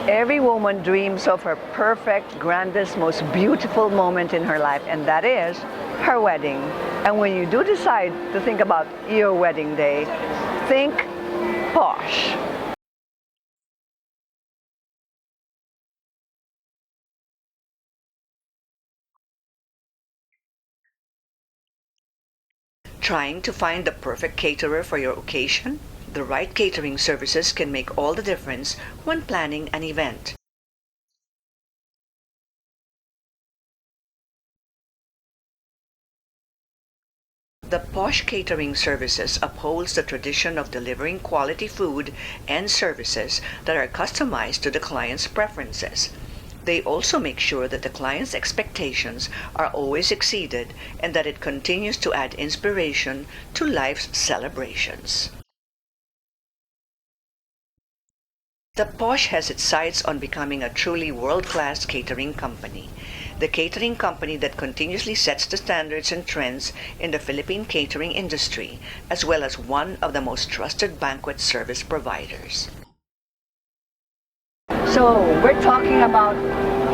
Every woman dreams of her perfect, grandest, most beautiful moment in her life, and that is her wedding. And when you do decide to think about your wedding day, think Posh. Trying to find the perfect caterer for your occasion? The right catering services can make all the difference when planning an event. The Posh Catering Services upholds the tradition of delivering quality food and services that are customized to the client's preferences. They also make sure that the client's expectations are always exceeded and that it continues to add inspiration to life's celebrations. The Posh has its sights on becoming a truly world-class catering company. The catering company that continuously sets the standards and trends in the Philippine catering industry, as well as one of the most trusted banquet service providers. So, we're talking about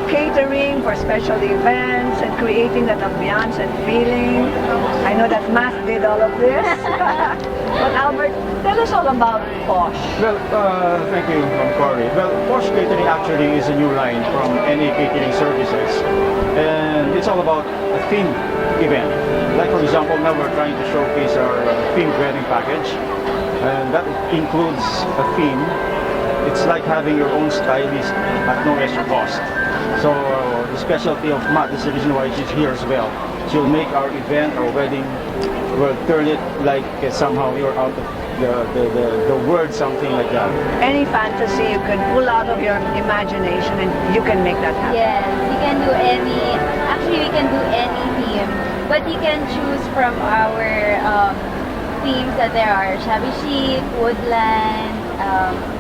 catering for special events and creating that ambiance and feeling. I know that Matt did all of this. But Albert, tell us all about Posh. Well, thank you, Corey. Well, Posh Catering actually is a new line from any catering services. And it's all about a themed event. Like for example, now we're trying to showcase our themed wedding package. And that includes a theme. It's like having your own stylist at no extra cost. So the specialty of Matt is the reason why she's here as well. She'll make our event, our wedding, will turn it like somehow you're out of the word, something like that. Any fantasy you can pull out of your imagination and you can make that happen. Yes, you can do any, actually we can do any theme, but you can choose from our themes that there are shabby chic, woodland,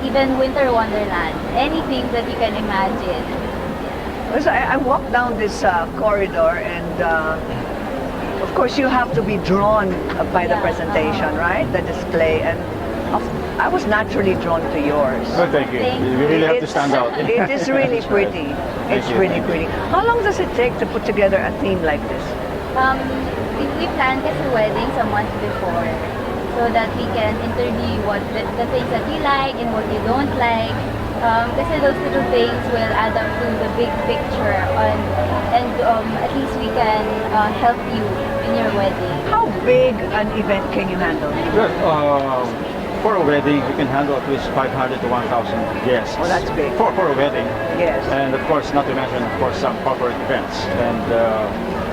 even winter wonderland, any themes that you can imagine. Because I walked down this corridor and of course you have to be drawn by the presentation, right? The display, and I was naturally drawn to yours. Well, thank you. You really have to stand out. It is really pretty. It's really pretty. How long does it take to put together a theme like this? We plan kasi weddings a month before so that we can interview what the things that you like and what you don't like. Kasi those little things will add up to the big picture and at least we can help you in your wedding. How big an event can you handle? Well, for a wedding, we can handle at least 500 to 1,000 guests. Oh, that's big. For a wedding. Yes. And of course, not to mention, of course, some corporate events. And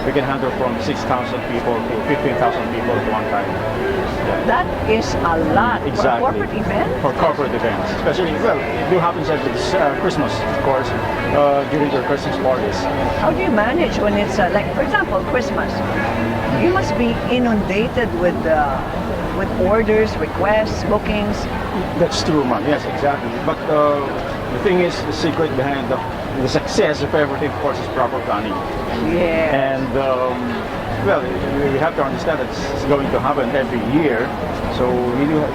we can handle from 6,000 people to 15,000 people at one time. Yeah. That is a lot. Exactly. For a corporate event? For corporate events. Especially, well, it do happen at Christmas, of course, during the Christmas parties. How do you manage when it's, like, for example, Christmas? You must be inundated with orders, requests, bookings. That's true, ma'am. Yes, exactly. But the thing is, the secret behind the success of everything, of course, is proper planning. Yeah. And well, you have to understand that it's going to happen every year. So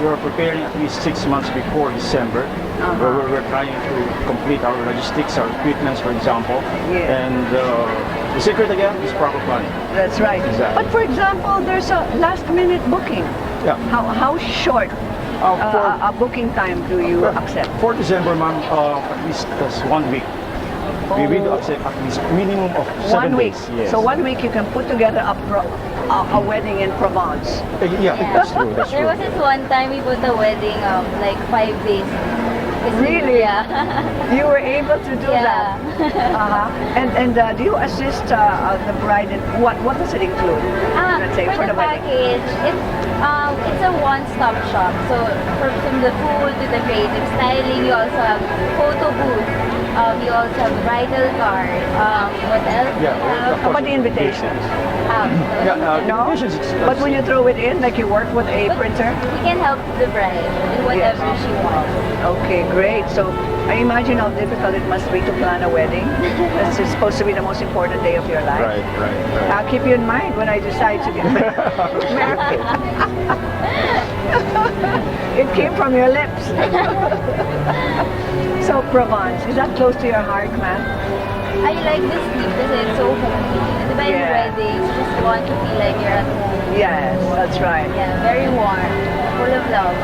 you're preparing at least 6 months before December. Where we're trying to complete our logistics, our equipments, for example. Yeah. And the secret again is proper planning. That's right. Exactly. But for example, there's a last-minute booking. Yeah. How short a booking time do you accept? For December, ma'am, at least that's 1 week. We will accept at least minimum of 7 1 week. days. Yes. So 1 week you can put together a wedding in Provence. Yeah, that's true. That's There true. was this one time we put a wedding like 5 days. Really? Yeah. You were able to do Yeah. that. And do you assist the bride in what does it include? Let's say for the wedding. package, it's a one-stop shop. So from the food to the creative styling, you also have photo booth. You also have bridal card. What else? Yeah, How about the invitations? No? invitations, But when you throw it in, like you work with a printer? We can help the bride in whatever she wants. Okay, great. So I imagine how difficult it must be to plan a wedding. This is supposed to be the most important day of your life. Right. I'll keep you in mind when I decide to get married. It came from your lips. So Provence, is that close to your heart, man? I like this theme kasi it's so homey. Diba in Yeah. weddings, you just want to feel like you're at home. Yes, that's right. Yeah, very warm, full of love.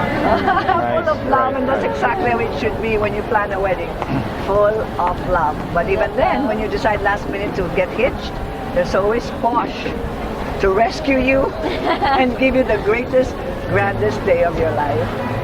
Full of love, and that's exactly how it should be when you plan a wedding. Full of love. But even then, when you decide last minute to get hitched, there's always Posh to rescue you and give you the greatest, grandest day of your life.